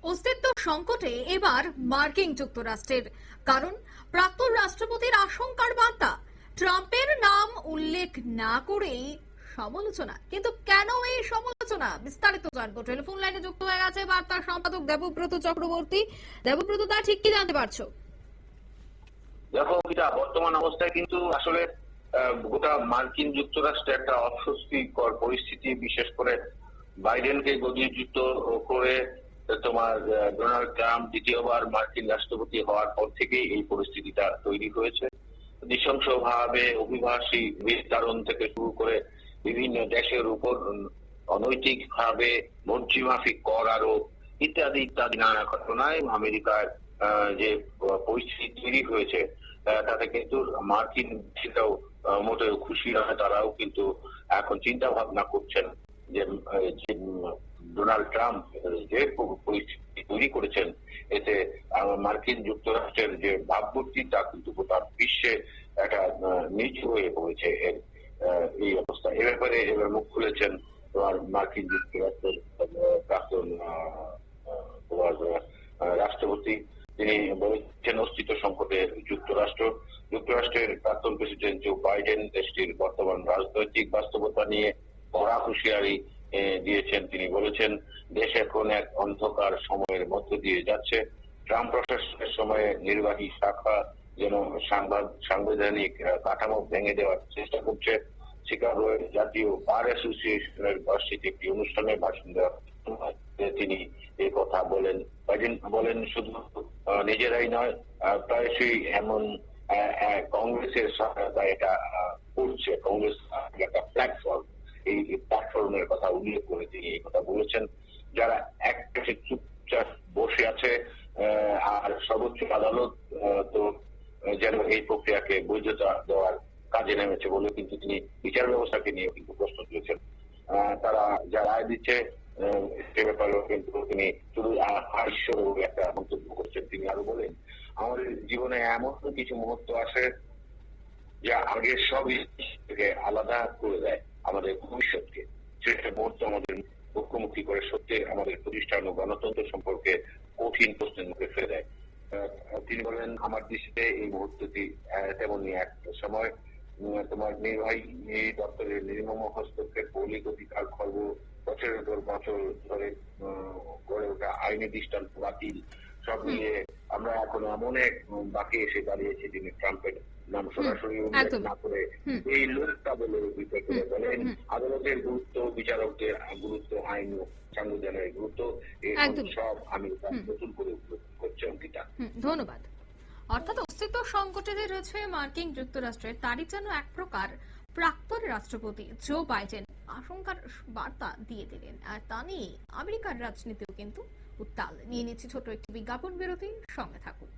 অস্তিত্ব সংকটে এবার মার্কিন যুক্তরাষ্ট্রের, কারণ প্রাক্তন রাষ্ট্রপতির আশঙ্কার বার্তা, ট্রাম্পের নাম উল্লেখ না করেই সমালোচনা। কিন্তু কেন এই সমালোচনা, বিস্তারিত জানবো। টেলিফোন লাইনে যুক্ত হয়ে গেছে বার্তার সম্পাদক দেবব্রত চক্রবর্তী। দেবব্রত, তা ঠিক কি জানতে পারছো? দেখো, এটা বর্তমান অবস্থায় কিন্তু আসলে গোটা মার্কিন যুক্তরাষ্ট্রে একটা অস্বস্তিকর পরিস্থিতি, বিশেষ করে বাইডেনকে গদিচ্যুত করে তোমার ডোনাল্ড ট্রাম্প দ্বিতীয়বার মার্কিন রাষ্ট্রপতি হওয়ার পর থেকেই এই পরিস্থিতিটা তৈরি হয়েছে। নৃশংসভাবে অভিবাসী বিস্তারণ থেকে শুরু করে বিভিন্ন দেশের উপর অনৈতিকভাবে মর্জিমাফিক কর আরোপ ইত্যাদি ইত্যাদি নানা ঘটনায় আমেরিকার যে পরিস্থিতি তৈরি হয়েছে তাতে কিন্তু মার্কিন সেটাও মোটেও খুশি নয়। তারাও কিন্তু এখন চিন্তা ভাবনা করছেন যে ডোনাল্ড ট্রাম্প যে পরিস্থিতি তৈরি করেছেন এতে মার্কিন যুক্তরাষ্ট্রের যে ভাবমূর্তি তা কিন্তু গোটা বিশ্বে একটা নিচু হয়ে পড়েছে। এই অবস্থা, এ ব্যাপারে এবার মুখ খুলেছেন তোমার মার্কিন যুক্তরাষ্ট্রের প্রাক্তন রাষ্ট্রপতি। তিনি বলেছেন অস্তিত্ব সংকটে যুক্তরাষ্ট্রের প্রাক্তন প্রেসিডেন্ট জো বাইডেন দেশটির বর্তমান রাজনৈতিক বাস্তবতা নিয়ে কড়া হুঁশিয়ারি দিয়েছেন। তিনি বলেছেন দেশ এখন এক অন্ধকার সময়ের মধ্য দিয়ে যাচ্ছে। ট্রাম্প প্রশাসনের সময়ে নির্বাহী শাখা যেন সাংবিধানিক কাঠামো ভেঙে দেওয়ার চেষ্টা করছে। শিকাগোর জাতীয় বার অ্যাসোসিয়েশনের বার্ষিক একটি অনুষ্ঠানে ভাষণ দেওয়ার সময় তিনি এই কথা বলেন। বাইডেন বলেন শুধু নিজেরাই নয়, প্রায়শই এমন কংগ্রেসের সহায়তা এটা করছে। কংগ্রেস একটা প্ল্যাটফর্ম, এই প্ল্যাটফর্মের কথা উল্লেখ করে তিনি এই কথা বলেছেন। যারা এক পাশে চুপচাপ বসে আছে আর সর্বোচ্চ আদালত তো যেন এই প্রক্রিয়াকে বৈধতা দেওয়ার কাজে নেমেছে বলে কিন্তু তিনি বিচার ব্যবস্থাকে নিয়ে কিন্তু প্রশ্ন তুলেছেন। তারা যা রায় দিচ্ছে সে ব্যাপারেও কিন্তু তিনি শুধু হাস্যরূপ একটা মন্তব্য করছেন। তিনি আরো বলেন, আমাদের জীবনে এমন কিছু মুহূর্ত আসে যা আগের সব থেকে আলাদা করে দেয় আমাদের ভবিষ্যৎকে। সেটা মুহূর্ত আমাদের মুখোমুখি করে সত্যি আমাদের প্রতিষ্ঠান ও গণতন্ত্র সম্পর্কে কঠিন প্রশ্নের মুখে ফেলে দেয়। তিনি বলেন, আমার দৃষ্টিতে এই মুহূর্তটি তেমনই এক সময় তোমার নির্বাহী দপ্তরের নির্মম হস্তক্ষেপ, মৌলিক অধিকার খর্ব, বছরের পর বছর ধরে গড়ে ওঠা আইনি দৃষ্টান্ত বাতিল, সব মিলিয়ে আমরা এখন এমন এক বাকি এসে দাঁড়িয়েছি যিনি ট্রাম্পের নাম সরাসরি উল্লেখ না করে এই লোকটা বলে অভিযোগ করে বলেন আদালতের গুরুত্ব, বিচারকদের গুরুত্ব, আইন ও সংবিধানের গুরুত্ব, সব আমি নতুন করে করছে অঙ্কিতা। ধন্যবাদ। অর্থাৎ অস্তিত্ব সংকটে যে রয়েছে মার্কিন যুক্তরাষ্ট্রের, তারই যেন এক প্রকার প্রাক্তন রাষ্ট্রপতি জো বাইডেন আশঙ্কার বার্তা দিয়ে দিলেন। আর তা নিয়ে আমেরিকার রাজনীতিও কিন্তু উত্তাল। নিয়ে নিচ্ছে ছোট একটি বিজ্ঞাপন বিরতি, সঙ্গে থাকুন।